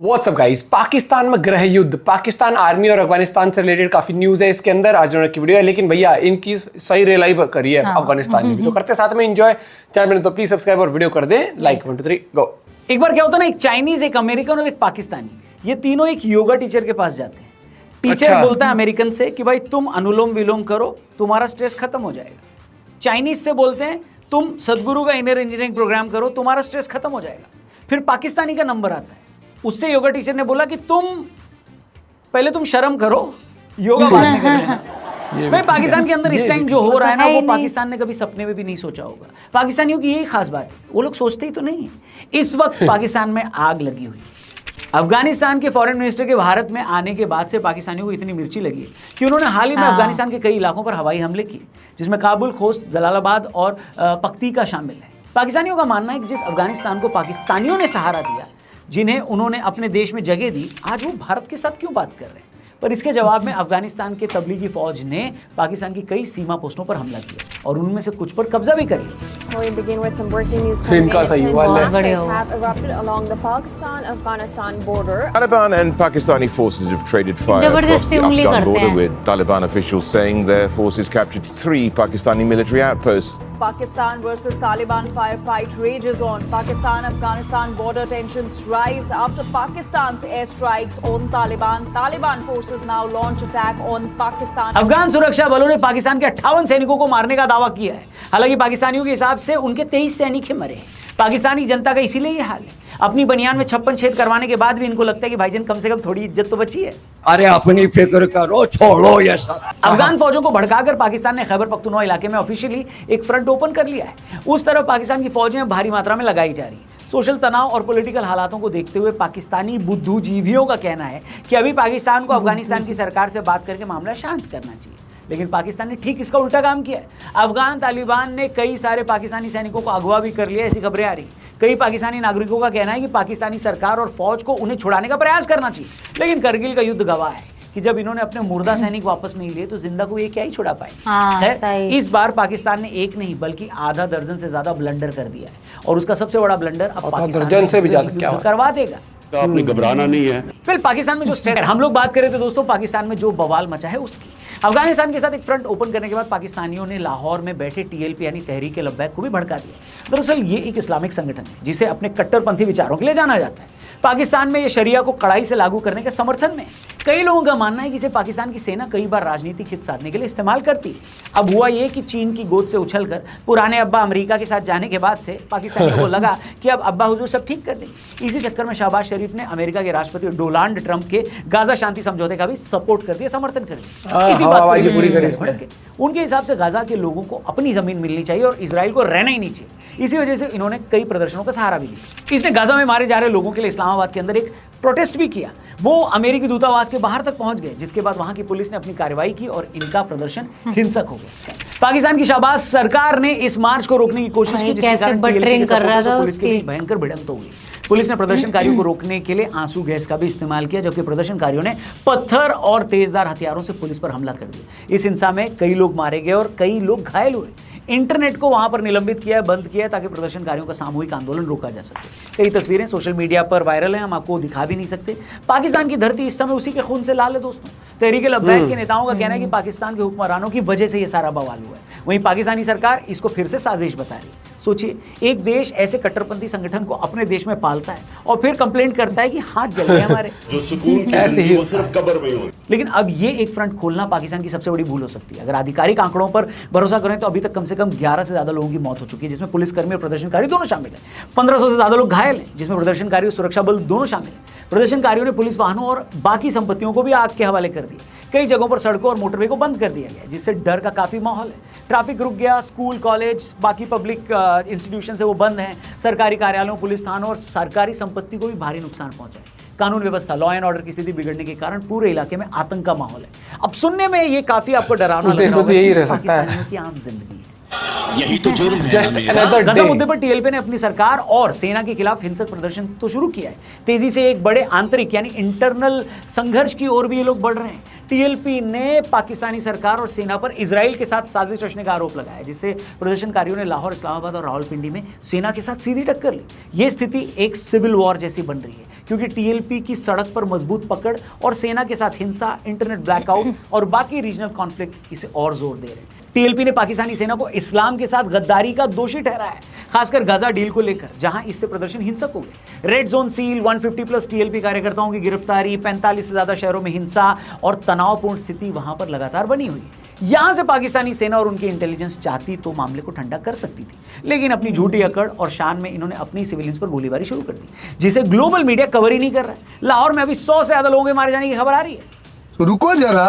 WhatsApp guys, Pakistan में गृह युद्ध, पाकिस्तान आर्मी और अफगानिस्तान से रिलेटेड काफी न्यूज है इसके अंदर। आज की वीडियो है, लेकिन भैया इनकी सही रियलाइव करी है अफगानिस्तान में भी, तो करते साथ में एंजॉय। चैनल में तो प्लीज सब्सक्राइब और वीडियो कर दें लाइक। 1 2 3 गो। एक बार क्या होता है ना, एक चाइनीज, एक अमेरिकन और एक पाकिस्तानी, ये तीनों एक योगा टीचर के पास जाते हैं। टीचर बोलता है अमेरिकन से कि भाई तुम अनुलोम विलोम करो, तुम्हारा स्ट्रेस खत्म हो जाएगा। चाइनीज से बोलते हैं तुम सदगुरु का इनर इंजीनियरिंग प्रोग्राम करो, तुम्हारा स्ट्रेस खत्म हो जाएगा। फिर पाकिस्तानी का नंबर आता है, उससे योगा टीचर ने बोला कि पहले तुम शर्म करो, योगा बाद में कर लेना। भाई पाकिस्तान के अंदर इस टाइम जो हो रहा है ना, वो पाकिस्तान ने कभी सपने में भी नहीं सोचा होगा। पाकिस्तानियों की यही खास बात है, वो लोग सोचते ही तो नहीं है। इस वक्त पाकिस्तान में आग लगी हुई है। अफगानिस्तान के फॉरेन मिनिस्टर के भारत में आने के बाद से पाकिस्तानियों को इतनी मिर्ची लगी है कि उन्होंने हाल ही में अफगानिस्तान के कई इलाकों पर हवाई हमले किए, जिसमें काबुल, खोस्त, जलालाबाद और पख्तीका शामिल है। पाकिस्तानियों का मानना है कि जिस अफगानिस्तान को पाकिस्तानियों ने सहारा दिया, जिन्हें उन्होंने अपने देश में जगह दी, आज वो भारत के साथ क्यों बात कर रहे हैं। पर इसके जवाब में अफगानिस्तान के तबलीगी फौज ने पाकिस्तान की कई सीमा पोस्टों पर हमला किया और उनमें से कुछ पर कब्जा भी कर लिया। इनका सही हुआ है। Taliban and Pakistani forces have traded fire across the Afghan border, with Taliban officials saying their forces captured 3 Pakistani military outposts. Pakistan versus Taliban firefight rages on. Pakistan-Afghanistan border tensions rise after Pakistan's airstrikes on Taliban. Taliban forces now launch attack on Pakistan. Afghan सुरक्षा बलों ने पाकिस्तान के 58 सैनिकों को मारने का दावा किया है। हालांकि पाकिस्तानियों के हिसाब से उनके 23 सैनिक ही मरे हैं। पाकिस्तानी जनता का इसीलिए ये हाल है। अपनी बनियान में 56 छेद करवाने के बाद भी इनको लगता है कि भाईजान कम से कम थोड़ी इज्जत तो बची है। अरे अपनी फिक्र करो, छोड़ो ये सब। अफगान फौजों को भड़काकर पाकिस्तान ने खैबर पख्तूनख्वा इलाके में ऑफिशियली एक फ्रंट ओपन कर लिया है। उस तरफ पाकिस्तान की फौजें भारी मात्रा में लगाई जा रही है। सोशल तनाव और पॉलिटिकल हालातों को देखते हुए पाकिस्तानी बुद्धिजीवियों का कहना है कि अभी पाकिस्तान को अफगानिस्तान की सरकार से बात करके मामला शांत करना चाहिए। लेकिन पाकिस्तान ने ठीक इसका उल्टा काम किया है। अफगान तालिबान ने कई सारे पाकिस्तानी सैनिकों को अगवा भी कर लिया, ऐसी खबरें आ रही। कई पाकिस्तानी नागरिकों का कहना है कि पाकिस्तानी सरकार और फौज को उन्हें छुड़ाने का प्रयास करना चाहिए। लेकिन करगिल का युद्ध गवाह है कि जब इन्होंने अपने मुर्दा सैनिक वापस नहीं लिए तो जिंदा को ये क्या ही छुड़ा पाए। इस बार पाकिस्तान ने एक नहीं बल्कि आधा दर्जन से ज्यादा ब्लंडर कर दिया है, और उसका सबसे बड़ा ब्लंडर अब पाकिस्तान से भी ज्यादा करवा देगा। तो आपने घबराना नहीं है। फिर पाकिस्तान में जो स्ट्रेस, हम लोग बात करें तो दोस्तों पाकिस्तान में जो बवाल मचा है उसकी। अफगानिस्तान के साथ एक फ्रंट ओपन करने के बाद पाकिस्तानियों ने लाहौर में बैठे टीएलपी यानी तहरीक लब्बैक को भी भड़का दिया। दरअसल ये एक इस्लामिक संगठन है जिसे अपने कट्टरपंथी विचारों के लिए जाना जाता है। पाकिस्तान में ये शरिया को कड़ाई से लागू करने के समर्थन में। कई लोगों का मानना है कि इसे पाकिस्तान की सेना कई बार राजनीतिक हित साधने के लिए इस्तेमाल करती है। अब हुआ ये कि चीन की गोद से उछलकर पुराने अब्बा अमेरिका के साथ जाने के बाद से पाकिस्तानियों को लगा कि अब अब्बा हुजूर सब ठीक कर देंगे। इसी चक्कर में शहबाज शरीफ ने अमेरिका के राष्ट्रपति डोनाल्ड ट्रंप के गाजा शांति समझौते का भी सपोर्ट कर दिया, समर्थन कर दिया। इसी बात उनके हिसाब से गाजा के लोगों को अपनी जमीन मिलनी चाहिए और इजराइल को रहना ही नहीं चाहिए। इसी वजह से इन्होंने कई प्रदर्शनों का सहारा भी लिया। इसने गाजा में मारे जा रहे लोगों के लिए इस्लामाबाद के अंदर एक प्रोटेस्ट भी किया। वो अमेरिकी दूतावास के बाहर तक पहुंच गए, जिसके बाद वहां की पुलिस ने अपनी कार्रवाई की और इनका प्रदर्शन हिंसक हो गया। पाकिस्तान की शाहबाज सरकार ने इस मार्च को रोकने की कोशिश की, जिसके कारण पुलिस के बीच भयंकर भिड़ंत हो गई। पुलिस ने प्रदर्शनकारियों को रोकने के लिए आंसू गैस का भी इस्तेमाल किया, जबकि प्रदर्शनकारियों ने पत्थर और तेजदार हथियारों से पुलिस पर हमला कर दिया। इस हिंसा में कई लोग मारे गए और कई लोग घायल हुए। इंटरनेट को वहां पर निलंबित किया है, बंद किया है, ताकि प्रदर्शनकारियों का सामूहिक आंदोलन रोका जा सके। कई तस्वीरें सोशल मीडिया पर वायरल हैं, हम आपको दिखा भी नहीं सकते। पाकिस्तान की धरती इस समय उसी के खून से लाल है दोस्तों। तहरीक लब्बैक के नेताओं का कहना है कि पाकिस्तान के हुक्मरानों की वजह से ये सारा बवाल हुआ है। वहीं पाकिस्तानी सरकार इसको फिर से साजिश बता रही है। सोचिए, एक देश ऐसे कट्टरपंथी संगठन को अपने देश में पालता है और फिर कंप्लेंट करता है कि हाथ जल गए हमारे। जो सुकून की जिंदगी वो सिर्फ कब्र में हो। लेकिन अब ये एक फ्रंट खोलना पाकिस्तान की सबसे बड़ी भूल हो सकती है। अगर आधिकारिक आंकड़ों पर भरोसा करें तो अभी तक कम से कम 11 से ज्यादा लोगों की मौत हो चुकी है, जिसमें पुलिसकर्मी और प्रदर्शनकारी दोनों शामिल हैं। 1500 से ज्यादा लोग घायल हैं, जिसमें प्रदर्शनकारी और सुरक्षा बल दोनों शामिल हैं। प्रदर्शनकारियों ने पुलिस वाहनों और बाकी संपत्तियों को भी आग के हवाले कर दिया। कई जगहों पर सड़कों और मोटरवे को बंद कर दिया गया, जिससे डर का काफी माहौल है। ट्रैफिक रुक गया, स्कूल, कॉलेज, बाकी पब्लिक इंस्टीट्यूशन से वो बंद हैं। सरकारी कार्यालयों, पुलिस थानों और सरकारी संपत्ति को भी भारी नुकसान पहुंचा है। कानून व्यवस्था, लॉ एंड ऑर्डर की स्थिति बिगड़ने के कारण पूरे इलाके में आतंक का माहौल है। अब सुनने में ये काफी आपको डरावना लग रहा है, यही रह सकता है। पाकिस्तानियों की आम जिंदगी है। यही तो जुर्म है जस्ट हमें। अनदर गजा डे। मुद्दे पर टीएलपी ने अपनी सरकार और सेना के खिलाफ हिंसक प्रदर्शन तो शुरू किया है। तेजी से एक बड़े आंतरिक यानी इंटरनल संघर्ष की ओर भी ये लोग बढ़ रहे हैं। टीएलपी ने पाकिस्तानी सरकार और सेना पर इजराइल के साथ साजिश रचने का आरोप लगाया, जिससे प्रदर्शनकारियों ने लाहौर, इस्लामाबाद और रावलपिंडी में सेना के साथ सीधी टक्कर ली। ये स्थिति एक सिविल वॉर जैसी बन रही है, क्योंकि टीएलपी की सड़क पर मजबूत पकड़ और सेना के साथ हिंसा, इंटरनेट ब्लैकआउट और बाकी रीजनल कॉन्फ्लिक्ट इसे और जोर दे रहे हैं। टीएलपी ने पाकिस्तानी सेना को इस्लाम के साथ गद्दारी का दोषी ठहराया है, खासकर गाजा डील को लेकर, जहां इससे प्रदर्शन हिंसक हो गए। रेड जोन सील, 150+ टीएलपी कार्यकर्ताओं की गिरफ्तारी, 45 से ज्यादा शहरों में हिंसा और तनावपूर्ण स्थिति वहां पर लगातार बनी हुई है। यहां से पाकिस्तानी सेना और उनकी इंटेलिजेंस चाहती तो मामले को ठंडा कर सकती थी, लेकिन अपनी झूठी अकड़ और शान में इन्होंने अपनी सिविलियंस पर गोलीबारी शुरू कर दी, जिसे ग्लोबल मीडिया कवर ही नहीं कर रहा है। लाहौर में अभी 100 से ज्यादा लोगों के मारे जाने की खबर आ रही है। रुको जरा,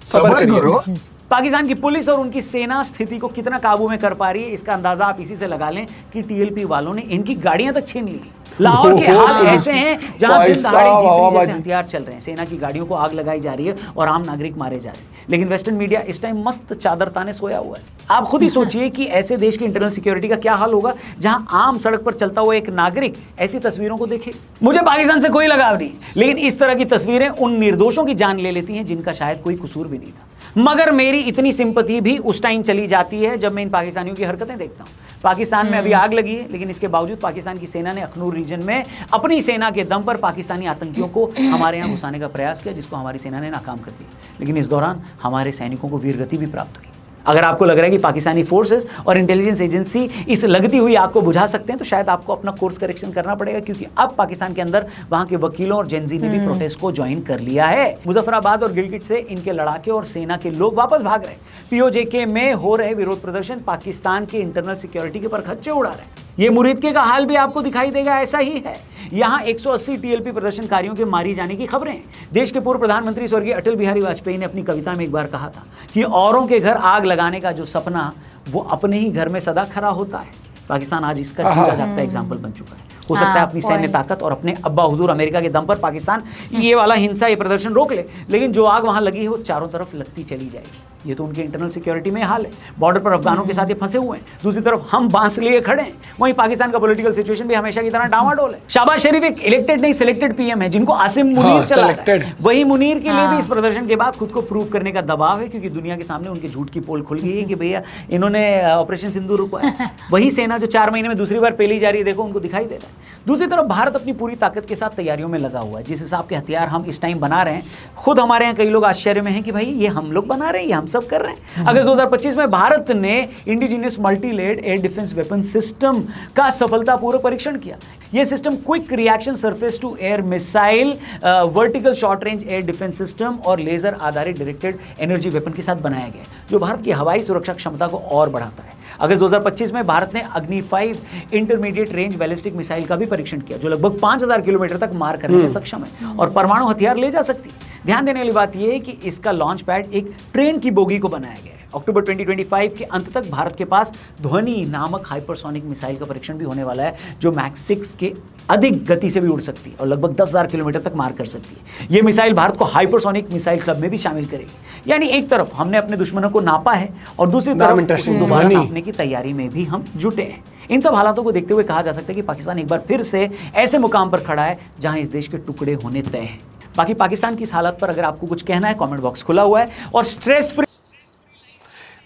सब्र करो। पाकिस्तान की पुलिस और उनकी सेना स्थिति को कितना काबू में कर पा रही है, इसका अंदाजा आप इसी से लगा लें कि टीएलपी वालों ने इनकी गाड़ियां तक छीन ली। लाहौर के हाल ऐसे हैं जहां दिन दहाड़े जीपी जैसे हथियार चल रहे हैं, सेना की गाड़ियों को आग लगाई जा रही है और आम नागरिक मारे जा रहे हैं। लेकिन वेस्टर्न मीडिया इस टाइम मस्त चादर ताने सोया हुआ है। आप खुद ही सोचिए कि ऐसे देश की इंटरनल सिक्योरिटी का क्या हाल होगा जहां आम सड़क पर चलता हुआ एक नागरिक ऐसी तस्वीरों को देखे। मुझे पाकिस्तान से कोई लगाव नहीं, लेकिन इस तरह की तस्वीरें उन निर्दोषों की जान ले लेती हैं जिनका शायद कोई कसूर भी नहीं था। मगर मेरी इतनी सिंपैथी भी उस टाइम चली जाती है जब मैं इन पाकिस्तानियों की हरकतें देखता हूं। पाकिस्तान में अभी आग लगी है, लेकिन इसके बावजूद पाकिस्तान की सेना ने अखनूर रीजन में अपनी सेना के दम पर पाकिस्तानी आतंकियों को हमारे यहाँ घुसाने का प्रयास किया, जिसको हमारी सेना ने नाकाम कर दिया। लेकिन इस दौरान हमारे सैनिकों को वीरगति भी प्राप्त हुई। अगर आपको लग रहा है कि पाकिस्तानी फोर्सेस और इंटेलिजेंस एजेंसी इस लगती हुई आग को बुझा सकते हैं, तो शायद आपको अपना कोर्स करेक्शन करना पड़ेगा, क्योंकि अब पाकिस्तान के अंदर वहां के वकीलों और जेनजी ने भी प्रोटेस्ट को ज्वाइन कर लिया है। मुजफ्फराबाद और गिलगिट से इनके लड़ाके और सेना के लोग वापस भाग रहे हैं। पीओजेके में हो रहे विरोध प्रदर्शन पाकिस्तान के इंटरनल सिक्योरिटी के पर खच्चे उड़ा रहे हैं। ये मुरीदके का हाल भी आपको दिखाई देगा, ऐसा ही है। यहाँ 180 टीएलपी प्रदर्शनकारियों के मारी जाने की खबरें हैं। देश के पूर्व प्रधानमंत्री स्वर्गीय अटल बिहारी वाजपेयी ने अपनी कविता में एक बार कहा था कि औरों के घर आग लगाने का जो सपना वो अपने ही घर में सदा खरा होता है। पाकिस्तान आज इसका जीता जागता एग्जाम्पल बन चुका है। हो सकता है अपनी सैन्य ताकत और अपने अब्बा हुजूर अमेरिका के दम पर पाकिस्तान ये वाला हिंसा, ये प्रदर्शन रोक ले, लेकिन जो आग वहां लगी है वो चारों तरफ लगती चली जाएगी। ये तो उनके इंटरनल सिक्योरिटी में हाल है। बॉर्डर पर अफगानों के साथ ये फंसे हुए हैं, दूसरी तरफ हम बांस लिए खड़े हैं। वहीं पाकिस्तान का पॉलिटिकल सिचुएशन भी हमेशा की तरह डामाडोल है। शाहबाज शरीफ एक इलेक्टेड नहीं सिलेक्टेड पीएम है, जिनको आसिम मुनीर चला रहा है। वही मुनीर के लिए भी इस प्रदर्शन के बाद खुद को प्रूव करने का दबाव है, क्योंकि दुनिया के सामने उनके झूठ की पोल खुल गई है कि भैया इन्होंने ऑपरेशन सिंदूर रुकवाया। वही सेना जो 4 महीने में दूसरी बार पेली जा रही है, देखो उनको दिखाई दे रहा है। दूसरी तरफ भारत अपनी पूरी ताकत के साथ तैयारियों में लगा हुआ है। जिस हिसाब के हथियार हम इस टाइम बना रहे हैं, खुद हमारे यहाँ कई लोग आश्चर्य में हैं कि भाई ये हम लोग बना रहे हैं, ये हम सब कर रहे हैं। अगस्त 2025 में भारत ने indigenous multi-layered air defence weapon system का सफलतापूर्वक परीक्षण किया। यह system quick reaction surface to air missile, vertical short range air defence system और लेजर आधारित डायरेक्टेड एनर्जी वेपन के साथ बनाया गया, जो भारत की हवाई सुरक्षा क्षमता को और बढ़ाता है। अगस्त 2025 में भारत ने अग्नि 5 इंटरमीडिएट रेंज बैलिस्टिक मिसाइल का भी परीक्षण किया, जो लगभग 5000 किलोमीटर तक मार करने में सक्षम है और परमाणु हथियार ले जा सकती है। ध्यान देने वाली बात यह है कि इसका लॉन्च पैड एक ट्रेन की बोगी को बनाया गया है। अक्टूबर 2025 के अंत तक भारत के पास ध्वनि नामक हाइपरसोनिक मिसाइल का परीक्षण भी होने वाला है, जो मैक 6 के अधिक गति से भी उड़ सकती है और लगभग 10,000 किलोमीटर तक मार कर सकती है। यह मिसाइल भारत को हाइपरसोनिक मिसाइल क्लब में भी शामिल करेगी। यानी एक तरफ हमने अपने दुश्मनों को नापा है और दूसरी तरफ उसे दोबारा नापने की तैयारी में भी हम जुटे हैं। इन सब हालातों को देखते हुए कहा जा सकता है कि पाकिस्तान एक बार फिर से ऐसे मुकाम पर खड़ा है जहां इस देश के टुकड़े होने तय हैं। बाकी पाकिस्तान की इस हालत पर अगर आपको कुछ कहना है, कमेंट बॉक्स खुला हुआ है। और स्ट्रेस फ्री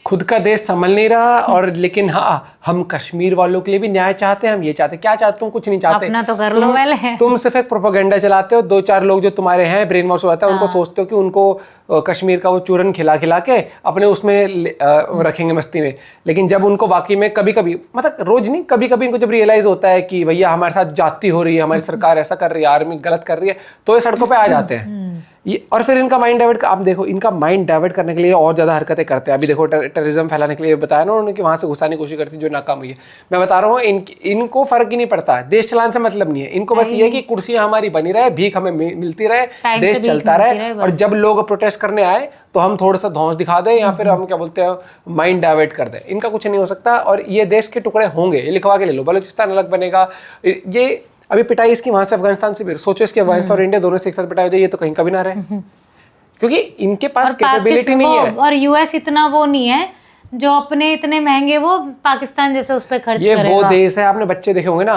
खुद का देश संभल नहीं रहा, और लेकिन हाँ हम कश्मीर वालों के लिए भी न्याय चाहते हैं। हम ये चाहते, क्या चाहते, तुम कुछ नहीं चाहते, अपना तो कर लो पहले है। तुम सिर्फ एक प्रोपेगेंडा चलाते हो। 2-4 लोग जो तुम्हारे हैं ब्रेन वॉश होता है, उनको सोचते हो कि उनको कश्मीर का वो चूरन खिला खिला के अपने उसमें रखेंगे मस्ती में। लेकिन जब उनको वाकई में कभी कभी, मतलब रोज नहीं, कभी कभी इनको जब रियलाइज होता है कि भैया हमारे साथ जाती हो रही है, हमारी सरकार ऐसा कर रही है, आर्मी गलत कर रही है, तो ये सड़कों पे आ जाते हैं। ये और फिर इनका माइंड डाइवर्ट, आप देखो इनका माइंड डाइवर्ट करने के लिए और ज़्यादा हरकतें करते हैं। अभी देखो टेररिज्म फैलाने के लिए बताया ना उन्होंने कि वहाँ से घुसाने की कोशिश करती, जो नाकाम हुई है। मैं बता रहा हूँ इनको फर्क ही नहीं पड़ता, देश चलाने से मतलब नहीं है इनको। बस ये है कि कुर्सियाँ हमारी बनी रहे, भीख हमें मिलती रहे, देश चलता रहे, और जब लोग प्रोटेस्ट करने आए तो हम थोड़ा सा धौंस दिखा दें या फिर हम क्या बोलते हैं माइंड डाइवर्ट कर दें। इनका कुछ नहीं हो सकता और ये देश के टुकड़े होंगे। ये लिखवा के ले लो, बलूचिस्तान अलग बनेगा। ये अभी पिटाई इसकी वहाँ से अफगानिस्तान से भी, सोचो इसके अफगानिस्तान और इंडिया दोनों से एक साथ पिटाई हो जाए, ये तो कहीं कभी ना रहे, क्योंकि इनके पास कैपेबिलिटी नहीं है। और यूएस इतना वो नहीं है जो अपने इतने महंगे वो पाकिस्तान जैसे उस पर खर्च ये करेगा। वो देश है, आपने बच्चे देखे होंगे ना,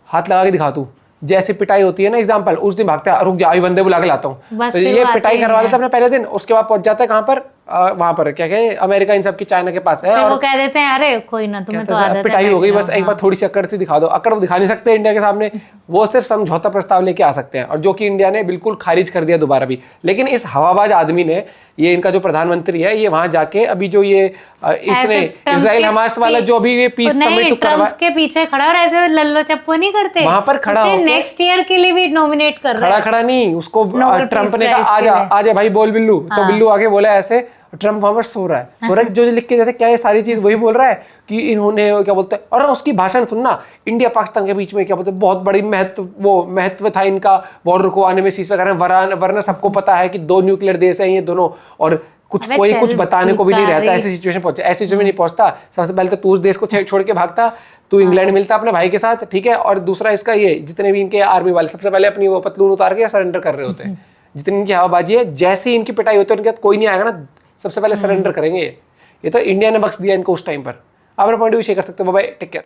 हाथ लगा के दिखा तू, जैसे पिटाई होती है ना, एग्जांपल उस दिन भागता है, रुक जा अभी बंदे बुला के लाता हूँ, बस तो फिर ये वो पिटाई आते ही करवा नहीं लेता अपने पहले दिन, उसके बाद पहुंच जाता है कहाँ पर, वहां पर क्या कहे, अमेरिका इन सब की, चाइना के पास है, फिर और वो कह देते हैं अरे कोई ना तुम्हें तो आदत है, पिटाई हो गई, बस बैठ एक बार थोड़ी सी अकड़ से दिखा दो, अकड़ वो दिखा नहीं सकते इंडिया के सामने, वो सिर्फ समझौता प्रस्ताव लेके आ सकते हैं, और जो कि इंडिया ने बिल्कुल खारिज कर दिया दोबारा भी। लेकिन इस हवाबाज आदमी ने, ये इनका जो प्रधानमंत्री है, ये वहां जाके अभी जो ये इसने इजराइल हमास वाला जो अभी ये पीस समिट करवा, ट्रम्प के पीछे खड़ा और ऐसे लल्लो चप्पो नहीं करते, वहां पर खड़ा होके नेक्स्ट ईयर के लिए भी नॉमिनेट कर रहा है। खड़ा नहीं, उसको नोबेल ट्रम्प पीस ने कहा प्राइज के लिए। आजा भाई बोल बिल्लू, तो बिल्लू आगे बोला ऐसे, ट्रम्प वहां पर सो रहा है, जो लिख के देते क्या ये सारी चीज वही बोल रहा है कि इन्होंने क्या बोलते हैं, और उसकी भाषण सुनना, इंडिया पाकिस्तान के बीच में क्या बोलते हैं, बहुत बड़ी महत्व था इनका बॉर्डर को आने में, सीज़फायर वरना सबको पता है कि 2 न्यूक्लियर देश हैं ये दोनों, और कोई कुछ बताने को भी नहीं रहता, ऐसी सिचुएशन पहुंचे, ऐसी सिचुएशन में नहीं पहुंचता। सबसे पहले तो तू उस देश को छोड़ के भागता, तू इंग्लैंड मिलता अपने भाई के साथ, ठीक है, और दूसरा इसका ये जितने भी इनके आर्मी वाले सबसे पहले अपनी वो पतलून उतार के सरेंडर कर रहे होते हैं, जितनी इनकी हवाबाजी है, जैसे ही इनकी पिटाई होती है उनके कोई नहीं आएगा ना, सबसे पहले सरेंडर करेंगे। ये तो इंडिया ने बख्श दिया इनको उस टाइम पर। आप अपना पॉइंट भी शेयर कर सकते हो। Bye, take care.